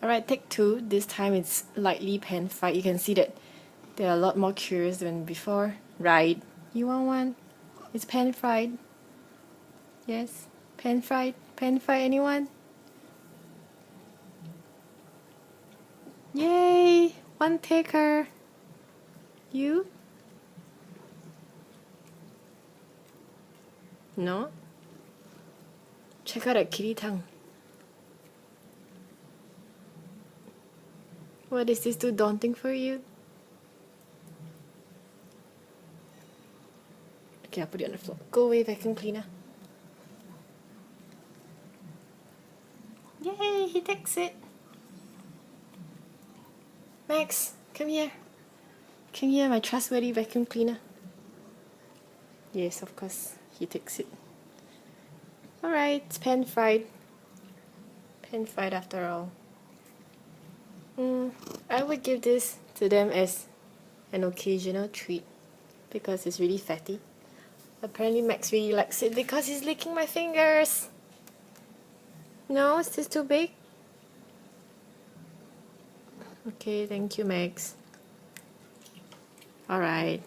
Alright, take two. This time it's lightly pan-fried. You can see that they're a lot more curious than before. Right? You want one? It's pan-fried. Yes? Pan-fried? Pan-fried, anyone? Yay! One taker. You? No? Check out that kitty tongue. What, is this too daunting for you? Okay, I'll put it on the floor. Go away, vacuum cleaner. Yay, he takes it. Max, come here. Come here, my trustworthy vacuum cleaner. Yes, of course, he takes it. Alright, it's pan-fried. Pan-fried after all. I would give this to them as an occasional treat because it's really fatty. Apparently Max really likes it because he's licking my fingers. No, is this too big? Okay, thank you, Max. Alright.